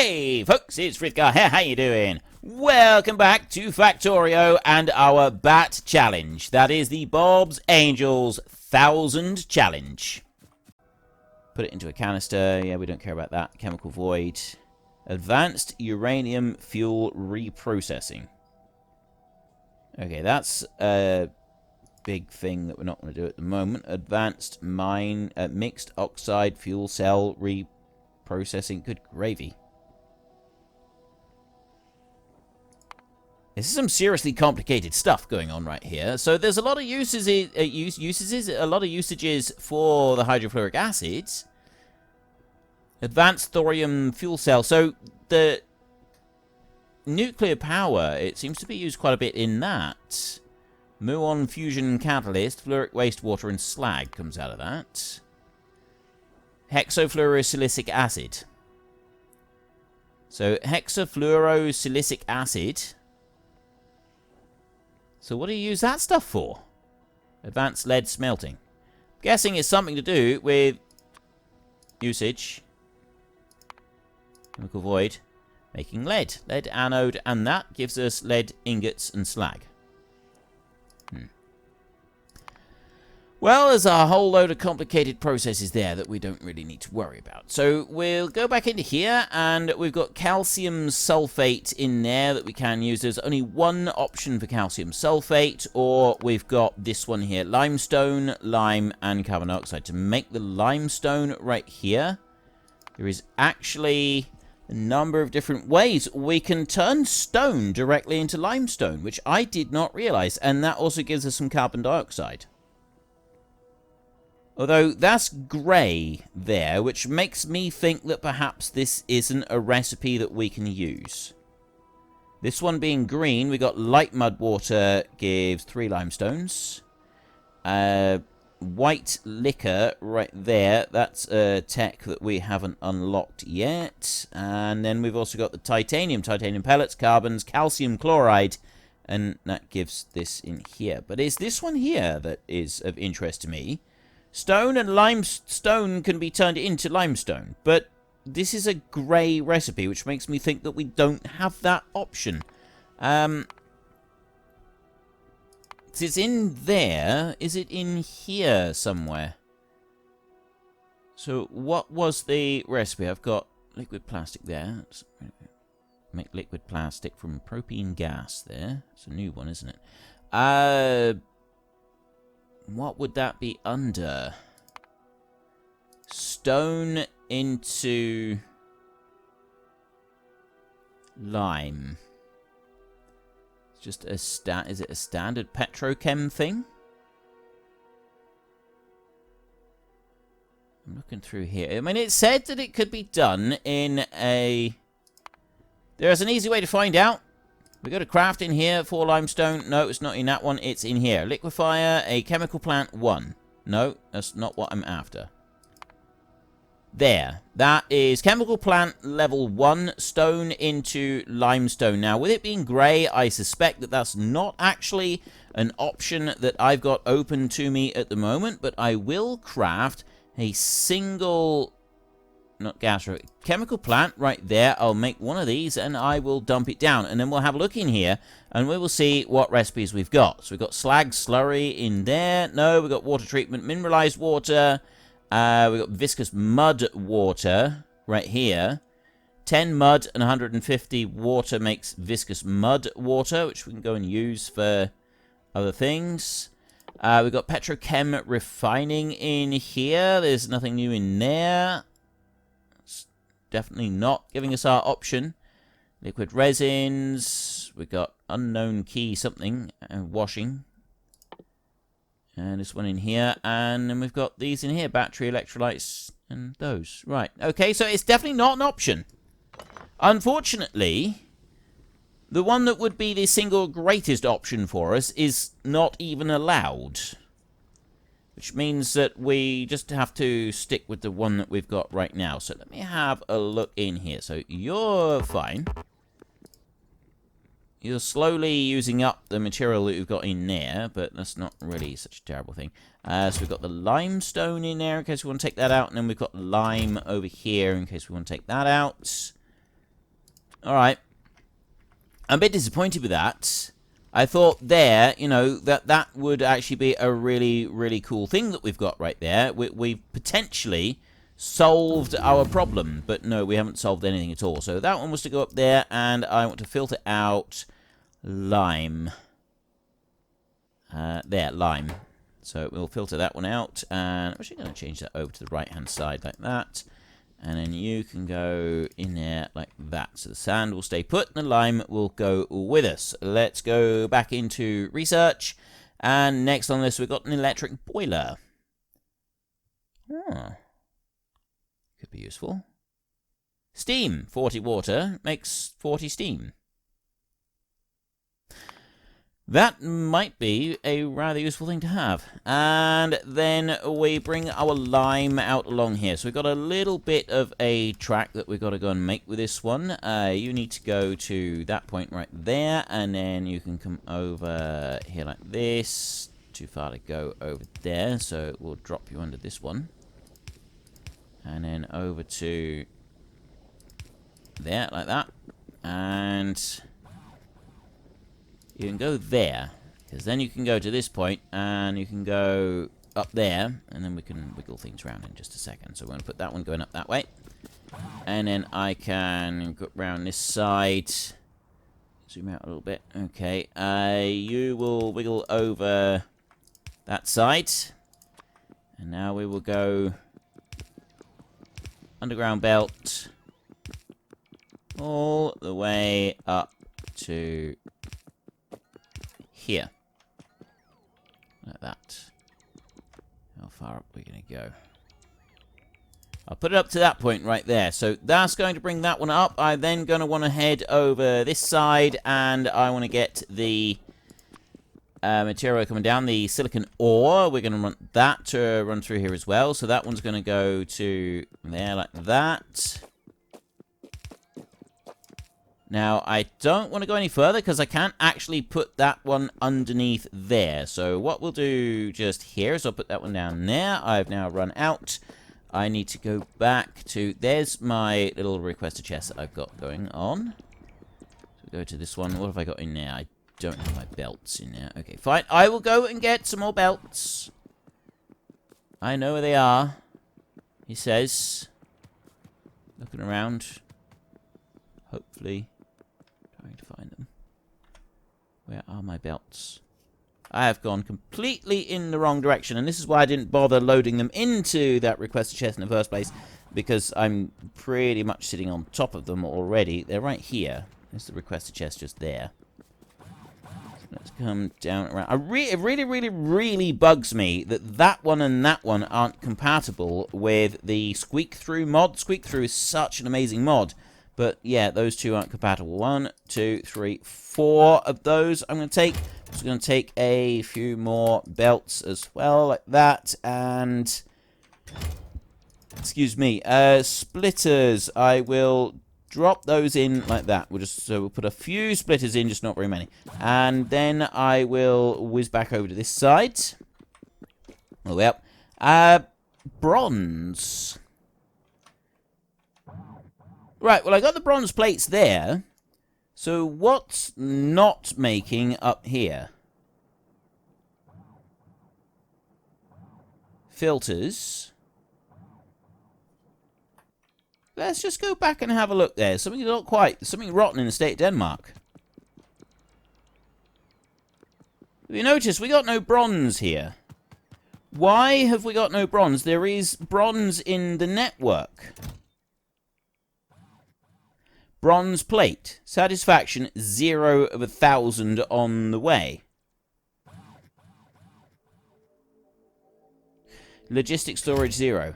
Hey folks, it's Frithgar here, how you doing? Welcome back to Factorio and our Bat Challenge. That is the Bob's Angels 1000 Challenge. Put it into a canister, yeah, we don't care about that. Chemical Void. Advanced Uranium Fuel Reprocessing. Okay, that's a big thing that we're not going to do at the moment. Advanced Mixed Oxide Fuel Cell Reprocessing. Good gravy. This is some seriously complicated stuff going on right here. So there's a lot of usages for the hydrofluoric acid. Advanced thorium fuel cell. So the nuclear power, it seems to be used quite a bit in that. Muon fusion catalyst, fluoric wastewater and slag comes out of that. Hexafluorosilicic acid. So hexafluorosilicic acid. So what do you use that stuff for? Advanced lead smelting. I'm guessing it's something to do with usage. Chemical void. Making lead. Lead anode. And that gives us lead ingots and slag. Well, there's a whole load of complicated processes there that we don't really need to worry about. So we'll go back into here, and we've got calcium sulfate in there that we can use. There's only one option for calcium sulfate, or we've got this one here, limestone, lime, and carbon dioxide. To make the limestone right here, there is actually a number of different ways. We can turn stone directly into limestone, which I did not realize, and that also gives us some carbon dioxide. Although that's grey there, which makes me think that perhaps this isn't a recipe that we can use. This one being green, we got light mud water gives 3 limestones. White liquor right there, that's a tech that we haven't unlocked yet. And then we've also got the titanium pellets, carbons, calcium chloride, and that gives this in here. But it's this one here that is of interest to me. Stone and limestone can be turned into limestone, but this is a grey recipe, which makes me think that we don't have that option. It's in there. Is it in here somewhere? So what was the recipe? I've got liquid plastic there. Let's make liquid plastic from propane gas there. It's a new one, isn't it? What would that be under? Stone into lime. It's just a is it a standard petrochem thing? I'm looking through here. I mean, it said that it could be done in a... There's an easy way to find out. We go to crafting here for limestone. No, it's not in that one. It's in here. Liquefier, a chemical plant 1. No, that's not what I'm after. There. That is chemical plant level 1, stone into limestone. Now, with it being grey, I suspect that that's not actually an option that I've got open to me at the moment, but I will craft a single... Not gas, chemical plant right there. I'll make one of these and I will dump it down. And then we'll have a look in here and we will see what recipes we've got. So we've got slag slurry in there. No, we've got water treatment, mineralized water. We've got viscous mud water right here. 10 mud and 150 water makes viscous mud water, which we can go and use for other things. We've got petrochem refining in here. There's nothing new in there. Definitely not giving us our option. Liquid resins. We've got unknown key something. Washing. And this one in here. And then we've got these in here. Battery, electrolytes, and those. Right. Okay, so it's definitely not an option. Unfortunately, the one that would be the single greatest option for us is not even allowed. Which means that we just have to stick with the one that we've got right now. So let me have a look in here. So you're fine. You're slowly using up the material that we've got in there, but that's not really such a terrible thing. So we've got the limestone in there in case we want to take that out, and then we've got lime over here in case we want to take that out. Alright. I'm a bit disappointed with that. I thought there, you know, that would actually be a really, really cool thing that we've got right there. We've potentially solved our problem, but no, we haven't solved anything at all. So that one was to go up there, and I want to filter out lime. There, lime. So we'll filter that one out, and I'm actually going to change that over to the right-hand side like that. And then you can go in there like that. So the sand will stay put, and the lime will go with us. Let's go back into research. And next on this, we've got an electric boiler. Oh. Could be useful. Steam. 40 water makes 40 steam. That might be a rather useful thing to have. And then we bring our lime out along here. So we've got a little bit of a track that we've got to go and make with this one. You need to go to that point right there, and then you can come over here like this. Too far to go over there, so we'll drop you under this one. And then over to there, like that. And you can go there, because then you can go to this point, and you can go up there, and then we can wiggle things around in just a second. So we're going to put that one going up that way. And then I can go around this side. Zoom out a little bit. Okay. You will wiggle over that side. And now we will go underground belt all the way up to here. Like that. How far up are we going to go? I'll put it up to that point right there. So that's going to bring that one up. I'm then going to want to head over this side, and I want to get the material coming down, the silicon ore. We're going to want that to run through here as well. So that one's going to go to there like that. Now, I don't want to go any further because I can't actually put that one underneath there. So what we'll do just here is I'll put that one down there. I've now run out. I need to go back to... There's my little requester chest that I've got going on. So go to this one. What have I got in there? I don't have my belts in there. Okay, fine. I will go and get some more belts. I know where they are. He says. Looking around. Hopefully. Trying to find them. Where are my belts? I have gone completely in the wrong direction, and this is why I didn't bother loading them into that requester chest in the first place, because I'm pretty much sitting on top of them already. They're right here. There's the requester chest just there. Let's come down around. It really bugs me that that one and that one aren't compatible with the Squeak Through mod. Squeak Through is such an amazing mod. But yeah, those two aren't compatible. 1, 2, 3, 4 of those I'm going to take. I'm just going to take a few more belts as well, like that. And, excuse me, splitters. I will drop those in like that. We'll put a few splitters in, just not very many. And then I will whiz back over to this side. All the way up. Bronze. Right, well, I got the bronze plates there. So what's not making up here? Filters. Let's just go back and have a look there. Something rotten in the state of Denmark. You notice we got no bronze here. Why have we got no bronze? There is bronze in the network. Bronze plate. Satisfaction 0 of 1,000 on the way. Logistic storage 0.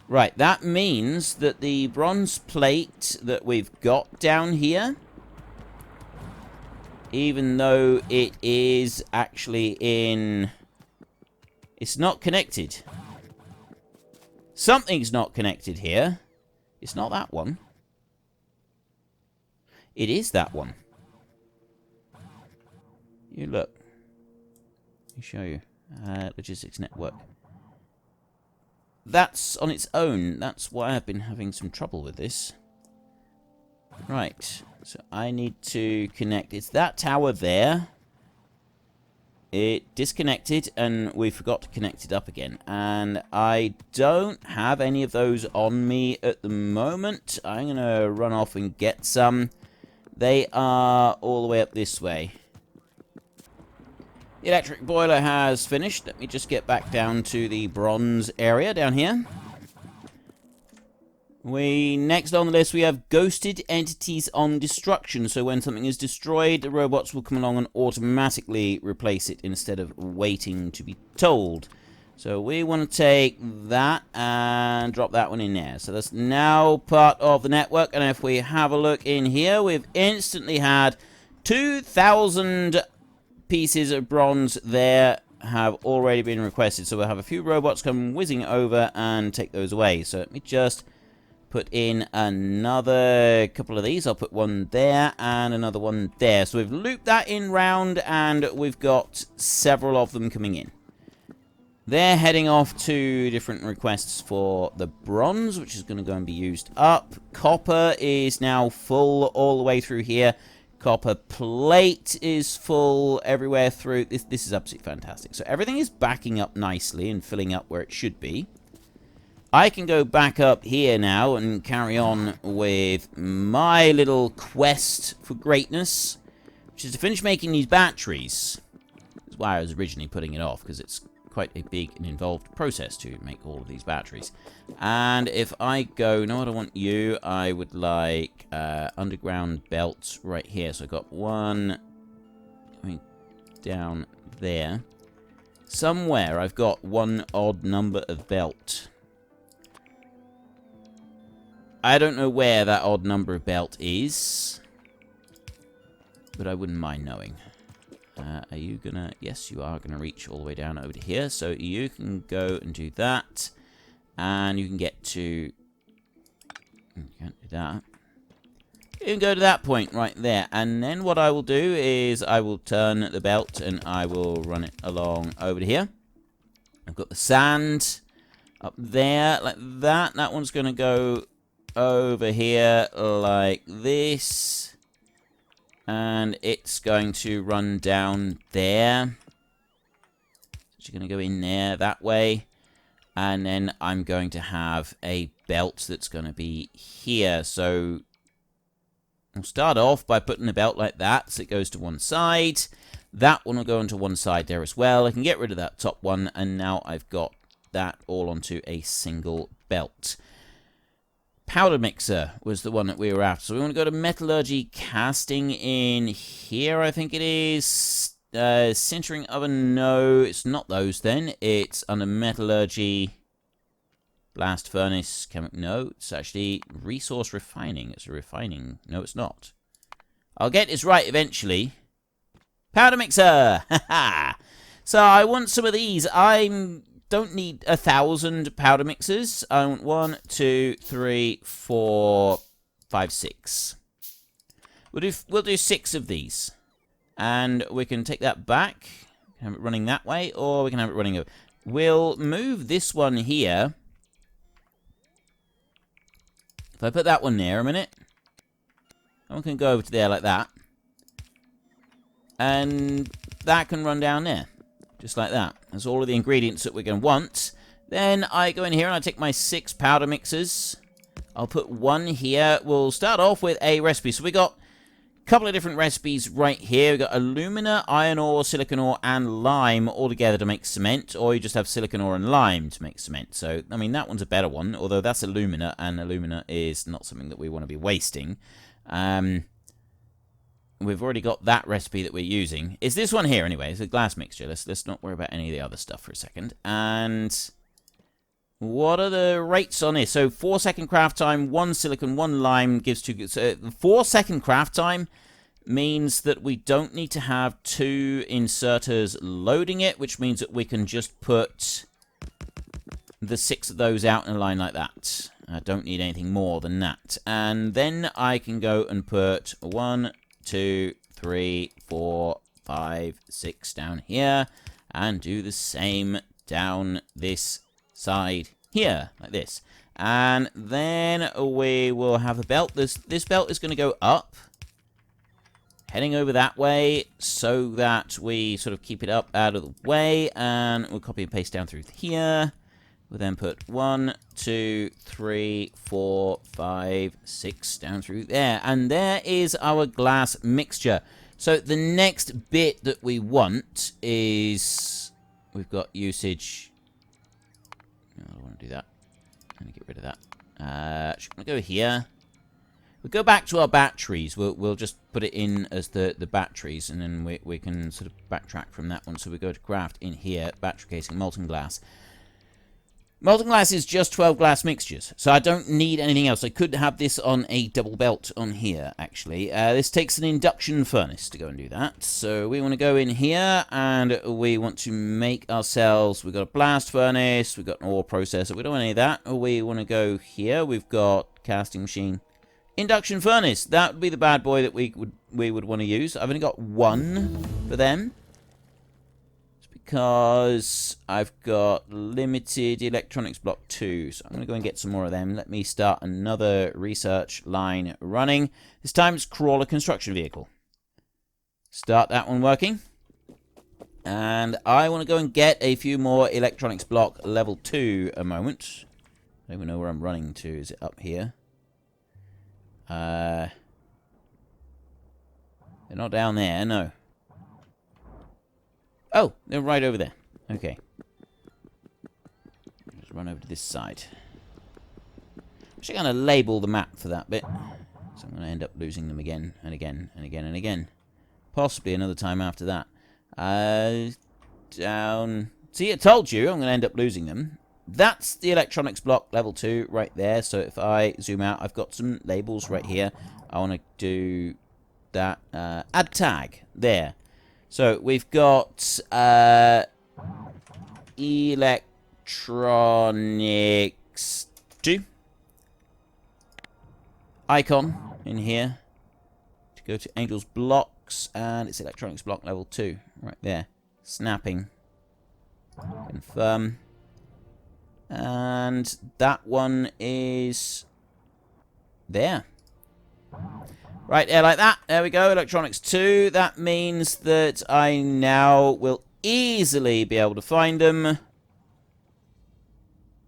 Right, that means that the bronze plate that we've got down here, even though it is actually in... It's not connected. Something's not connected here. It's not that one. It is that one. You look. Let me show you. Logistics network. That's on its own. That's why I've been having some trouble with this. Right. So I need to connect. It's that tower there. It disconnected, and we forgot to connect it up again. And I don't have any of those on me at the moment. I'm going to run off and get some. They are all the way up this way. The electric boiler has finished. Let me just get back down to the bronze area down here. Next on the list, we have ghosted entities on destruction. So when something is destroyed, the robots will come along and automatically replace it instead of waiting to be told. So we want to take that and drop that one in there. So that's now part of the network. And if we have a look in here, we've instantly had 2,000 pieces of bronze there have already been requested. So we'll have a few robots come whizzing over and take those away. So let me just put in another couple of these. I'll put one there and another one there. So we've looped that in round, and we've got several of them coming in. They're heading off to different requests for the bronze, which is going to go and be used up. Copper is now full all the way through here. Copper plate is full everywhere through. This is absolutely fantastic. So everything is backing up nicely and filling up where it should be. I can go back up here now and carry on with my little quest for greatness, which is to finish making these batteries. That's why I was originally putting it off, because it's quite a big and involved process to make all of these batteries. And if I go, no, I don't want you. I would like underground belts right here. So I've got one going down there. Somewhere I've got one odd number of belt. I don't know where that odd number of belt is, but I wouldn't mind knowing. Are you gonna... Yes, you are gonna reach all the way down over to here. So you can go and do that. And you can get to... You can't do that. You can go to that point right there. And then what I will do is I will turn the belt and I will run it along over to here. I've got the sand up there like that. That one's gonna go over here like this. And it's going to run down there. It's going to go in there that way. And then I'm going to have a belt that's going to be here. So I'll start off by putting a belt like that, so it goes to one side. That one will go onto one side there as well. I can get rid of that top one, and now I've got that all onto a single belt. Powder mixer was the one that we were after. So we want to go to metallurgy casting in here, I think it is. Sintering oven, no, it's not those then. It's under metallurgy, blast furnace, no, it's actually resource refining. It's a refining. No, it's not. I'll get this right eventually. Powder mixer! Haha! So I want some of these. Don't need 1,000 powder mixers. I want 1, 2, 3, 4, 5, 6. We'll do 6 of these. And we can take that back. We can have it running that way, or we can have it running over. We'll move this one here. If I put that one there a minute, that one can go over to there like that. And that can run down there. Just like that. That's all of the ingredients that we're going to want. Then I go in here and I take my 6 powder mixers. I'll put one here. We'll start off with a recipe. So we got a couple of different recipes right here. We've got alumina, iron ore, silicon ore, and lime all together to make cement. Or you just have silicon ore and lime to make cement. So, I mean, that one's a better one. Although that's alumina, and alumina is not something that we want to be wasting. We've already got that recipe that we're using. It's this one here, anyway. It's a glass mixture. Let's not worry about any of the other stuff for a second. And what are the rates on this? So 4-second craft time, 1 silicon, 1 lime gives 2. So 4-second craft time means that we don't need to have 2 inserters loading it, which means that we can just put the 6 of those out in a line like that. I don't need anything more than that. And then I can go and put 1, 2, 3, 4, 5, 6 down here, and do the same down this side here, like this. And then we will have a belt. This belt is going to go up, heading over that way, so that we sort of keep it up out of the way. And we'll copy and paste down through here. We'll then put 1, 2, 3, 4, 5, 6 down through there. And there is our glass mixture. So the next bit that we want is... We've got usage... No, I don't want to do that. I'm going to get rid of that. Should we go here? We'll go back to our batteries. We'll just put it in as the batteries, and then we can sort of backtrack from that one. So we go to craft in here, battery casing, molten glass. Molten glass is just 12 glass mixtures, so I don't need anything else. I could have this on a double belt on here, actually. This takes an induction furnace to go and do that. So we want to go in here, and we want to make ourselves... We've got a blast furnace, we've got an ore processor. We don't want any of that. We want to go here. We've got casting machine. Induction furnace. That would be the bad boy that we would want to use. I've only got one for them, because I've got limited electronics block 2. So I'm going to go and get some more of them. Let me start another research line running. This time it's crawler construction vehicle. Start that one working. And I want to go and get a few more electronics block level 2 a moment. I don't even know where I'm running to. Is it up here? They're not down there, no. Oh, they're right over there. Okay. Let's run over to this side. I'm actually going to label the map for that bit. So I'm going to end up losing them again and again and again and again. Possibly another time after that. Down. See, I told you I'm going to end up losing them. That's the electronics block level 2 right there. So if I zoom out, I've got some labels right here. I want to do that. Add tag. There. So we've got electronics 2 icon in here to go to Angel's blocks, and it's electronics block level 2 right there. Snapping. Confirm. And that one is there. Right there, like that. There we go, electronics 2. That means that I now will easily be able to find them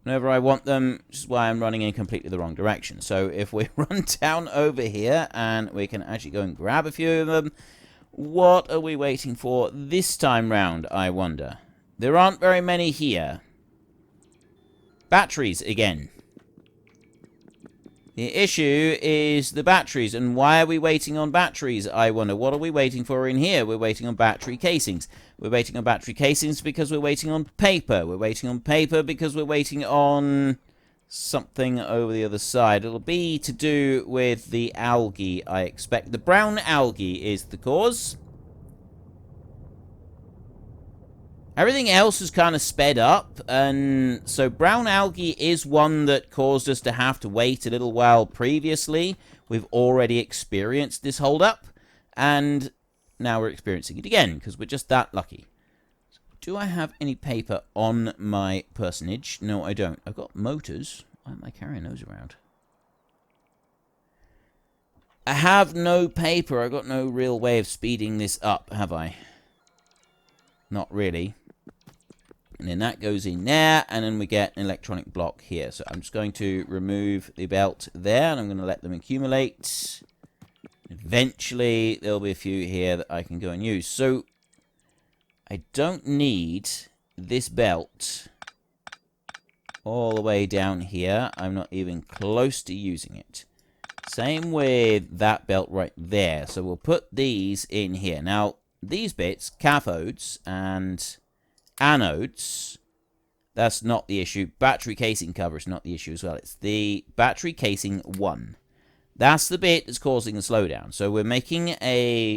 whenever I want them, which is why I'm running in completely the wrong direction. So if we run down over here, and we can actually go and grab a few of them, what are we waiting for this time round, I wonder? There aren't very many here. Batteries again. The issue is the batteries, and why are we waiting on batteries, I wonder? What are we waiting for in here? We're waiting on battery casings. We're waiting on battery casings because we're waiting on paper. We're waiting on paper because we're waiting on something over the other side. It'll be to do with the algae, I expect. The brown algae is the cause. Everything else is kind of sped up, and so brown algae is one that caused us to have to wait a little while previously. We've already experienced this hold-up, and now we're experiencing it again, because we're just that lucky. So, do I have any paper on my personage? No, I don't. I've got motors. Why am I carrying those around? I have no paper. I've got no real way of speeding this up, have I? Not really. And then that goes in there, and then we get an electronic block here. So I'm just going to remove the belt there, and I'm going to let them accumulate. Eventually, there'll be a few here that I can go and use. So I don't need this belt all the way down here. I'm not even close to using it. Same with that belt right there. So we'll put these in here. Now, these bits, cathodes and anodes, that's not the issue. Battery casing cover is not the issue as well. It's the battery casing 1. That's the bit that's causing the slowdown. So we're making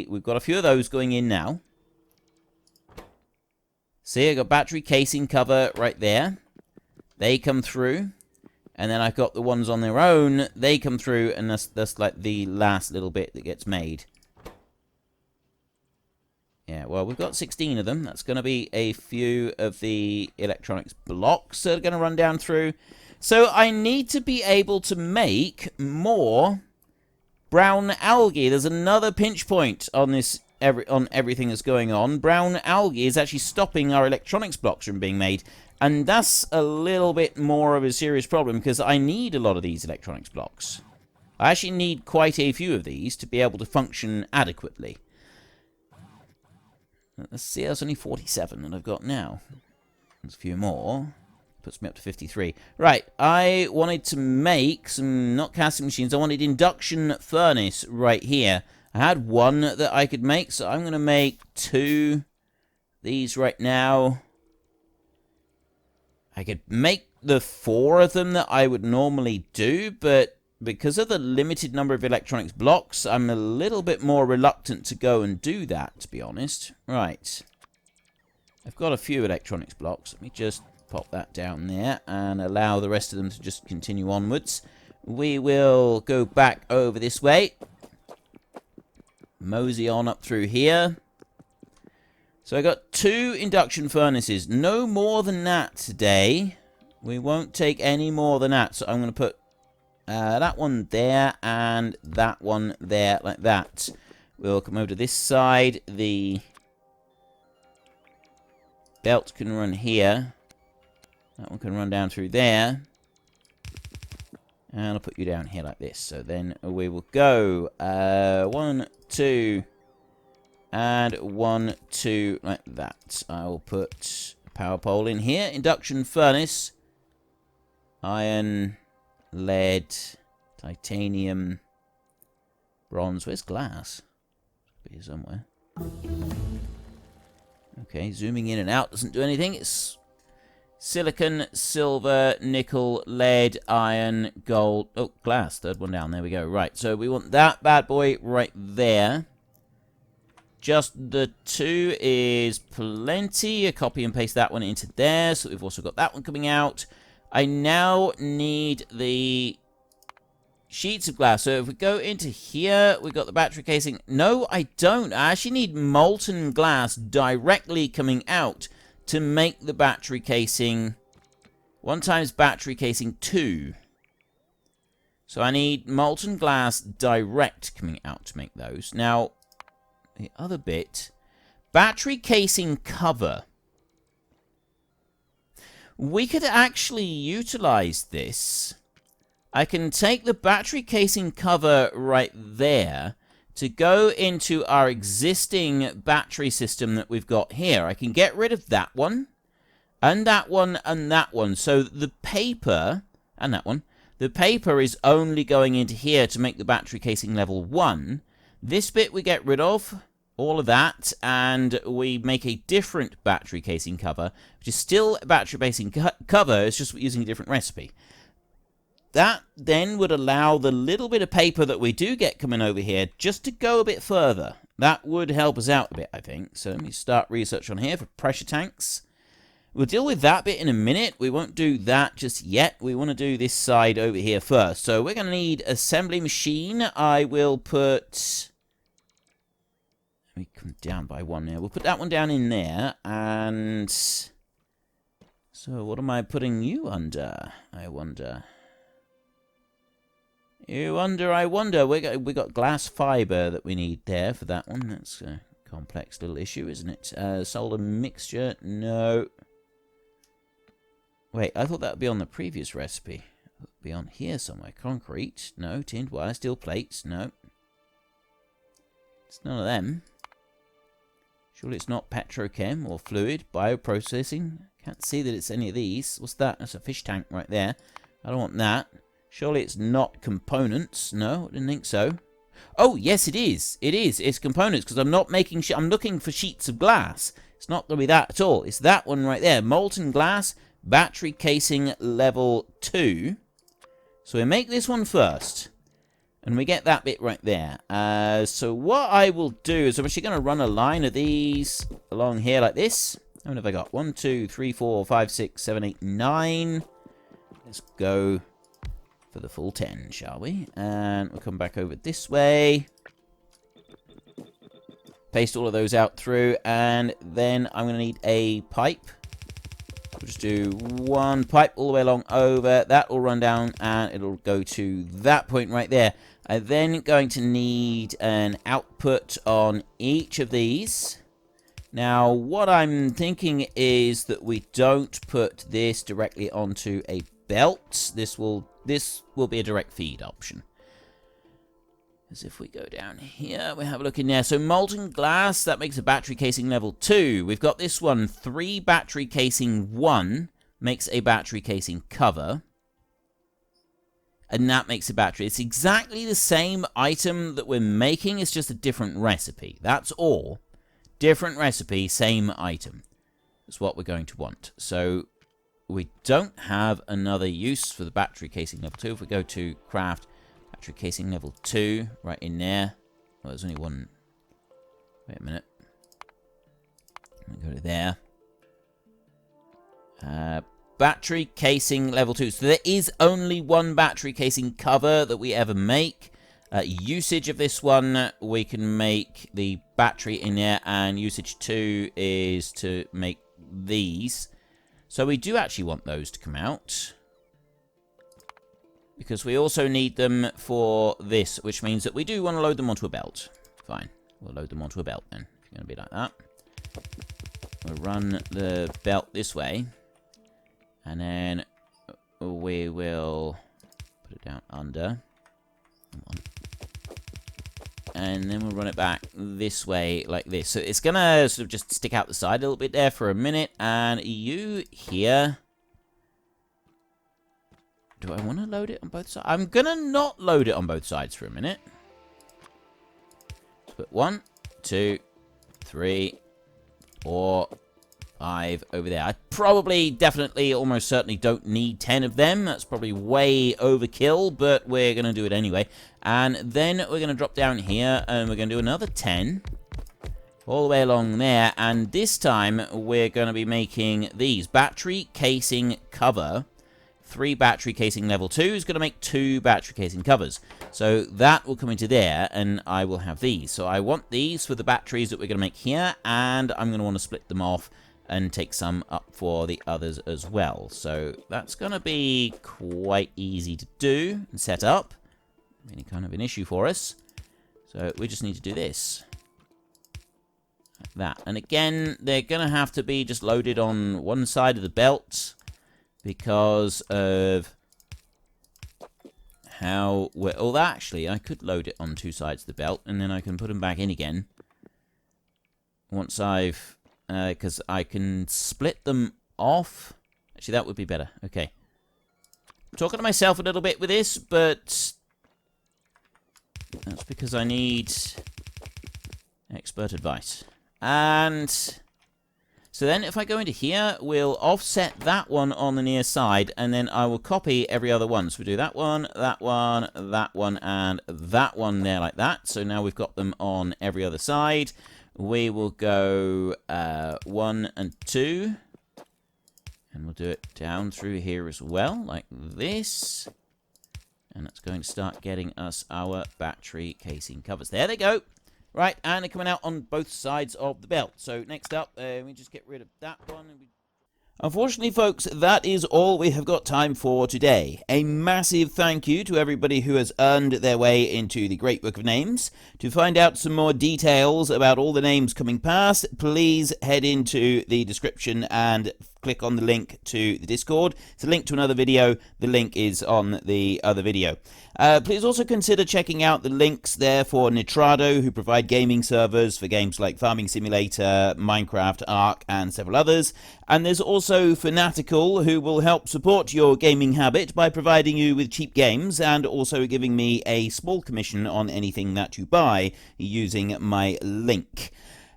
we've got a few of those going in now. See, I've got battery casing cover right there. They come through. And then I've got the ones on their own. They come through, and that's like the last little bit that gets made. Yeah, well, we've got 16 of them. That's going to be a few of the electronics blocks that are going to run down through. So I need to be able to make more brown algae. There's another pinch point on this, on everything that's going on. Brown algae is actually stopping our electronics blocks from being made. And that's a little bit more of a serious problem, because I need a lot of these electronics blocks. I actually need quite a few of these to be able to function adequately. Let's see, that's only 47 that I've got now. There's a few more. Puts me up to 53. Right, I wanted to make some, not casting machines, I wanted induction furnace right here. I had one that I could make, so I'm going to make 2 these right now. I could make the 4 of them that I would normally do, but because of the limited number of electronics blocks, I'm a little bit more reluctant to go and do that, to be honest. Right. I've got a few electronics blocks. Let me just pop that down there and allow the rest of them to just continue onwards. We will go back over this way. Mosey on up through here. So I got 2 induction furnaces. No more than that today. We won't take any more than that. So I'm going to put that one there and that one there, like that. We'll come over to this side. The belt can run here. That one can run down through there. And I'll put you down here like this. So then we will go 1, 2... and 1, 2, like that. I will put a power pole in here. Induction furnace. Iron, lead, titanium, bronze. Where's glass? Should be here somewhere. Okay, zooming in and out doesn't do anything. It's silicon, silver, nickel, lead, iron, gold. Oh, glass. Third one down. There we go. Right, so we want that bad boy right there. Just the 2 is plenty. I copy and paste that one into there. So we've also got that one coming out. I now need the sheets of glass. So if we go into here, we've got the battery casing. No, I don't. I actually need molten glass directly coming out to make the battery casing 1 times battery casing 2. So I need molten glass direct coming out to make those. Now, the other bit, battery casing cover. We could actually utilize this. I can take the battery casing cover right there to go into our existing battery system that we've got here. I can get rid of that one, and that one, and that one. So the paper, and that one, the paper is only going into here to make the battery casing level 1. This bit we get rid of, all of that, and we make a different battery casing cover, which is still a battery casing cover, it's just using a different recipe. That then would allow the little bit of paper that we do get coming over here just to go a bit further. That would help us out a bit, I think. So let me start research on here for pressure tanks. We'll deal with that bit in a minute. We won't do that just yet. We want to do this side over here first. So we're going to need assembly machine. I will put... Let me come down by 1 there. We'll put that one down in there. And... So what am I putting you under? I wonder. I wonder. We got glass fiber that we need there for that one. That's a complex little issue, isn't it? Solder mixture. No. Wait, I thought that would be on the previous recipe. It would be on here somewhere. Concrete. No. Tinned wire. Steel plates. No. It's none of them. Surely it's not petrochem or fluid. Bioprocessing. Can't see that it's any of these. What's that? That's a fish tank right there. I don't want that. Surely it's not components. No, I didn't think so. Oh, yes, it is. It is. It's components, because I'm not making... I'm looking for sheets of glass. It's not going to be that at all. It's that one right there. Molten glass, battery casing level 2. So we make this one first. And we get that bit right there. So what I will do is I'm actually going to run a line of these along here like this. How many have I got? 1, 2, 3, 4, 5, 6, 7, 8, 9. Let's go for the full 10, shall we? And we'll come back over this way. Paste all of those out through. And then I'm going to need a pipe. We'll just do one pipe all the way along over. That will run down and it'll go to that point right there. I'm then going to need an output on each of these. Now, what I'm thinking is that we don't put this directly onto a belt. This will be a direct feed option. As if we go down here, we have a look in there. So molten glass, that makes a battery casing level 2. We've got this one, 3 battery casing 1 makes a battery casing cover. And that makes a battery. It's exactly the same item that we're making, it's just a different recipe. That's all. Different recipe, same item. That's what we're going to want. So we don't have another use for the battery casing level 2. If we go to craft battery casing level 2, right in there. Well, there's only one. Wait a minute. Go to there. Battery casing level 2. So there is only one battery casing cover that we ever make. Usage of this one, we can make the battery in there, and usage 2 is to make these. So we do actually want those to come out, because we also need them for this, which means that we do want to load them onto a belt. Fine, we'll load them onto a belt then, if you're going to be like that. We'll run the belt this way, and then we will put it down under. Come on. And then we'll run it back this way, like this. So it's going to sort of just stick out the side a little bit there for a minute. And you here... Do I want to load it on both sides? I'm going to not load it on both sides for a minute. Let's put 1, 2, 3, 4, 5 over there. I probably, definitely, almost certainly don't need 10 of them. That's probably way overkill, but we're going to do it anyway. And then we're going to drop down here, and we're going to do another 10 all the way along there. And this time, we're going to be making these. Battery casing cover. 3 battery casing level 2 is going to make 2 battery casing covers. So that will come into there, and I will have these. So I want these for the batteries that we're going to make here, and I'm going to want to split them off and take some up for the others as well. So that's going to be quite easy to do and set up. Any kind of an issue for us. So we just need to do this. Like that. And again, they're going to have to be just loaded on one side of the belt, because of how... Well, actually, I could load it on 2 sides of the belt, and then I can put them back in again. Once I've... because I can split them off. Actually, that would be better. Okay. I'm talking to myself a little bit with this, but... that's because I need expert advice. And... so then if I go into here, we'll offset that one on the near side, and then I will copy every other one. So we do that one, that one, that one, and that one there like that. So now we've got them on every other side. We will go 1 and 2. And we'll do it down through here as well, like this. And that's going to start getting us our battery casing covers. There they go. Right, and they're coming out on both sides of the belt. So next up, we just get rid of that one. Unfortunately, folks, that is all we have got time for today. A massive thank you to everybody who has earned their way into the Great Book of Names. To find out some more details about all the names coming past, please head into the description and click on the link to the Discord. It's a link to another video. The link is on the other video. Please also consider checking out the links there for Nitrado, who provide gaming servers for games like Farming Simulator, Minecraft, Ark, and several others. And there's also Fanatical, who will help support your gaming habit by providing you with cheap games and also giving me a small commission on anything that you buy using my link.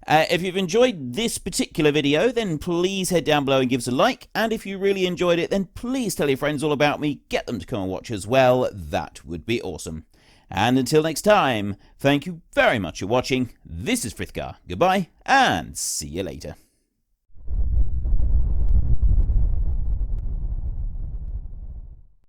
If you've enjoyed this particular video, then please head down below and give us a like. And if you really enjoyed it, then please tell your friends all about me. Get them to come and watch as well. That would be awesome. And until next time, thank you very much for watching. This is Frithgar. Goodbye, and see you later.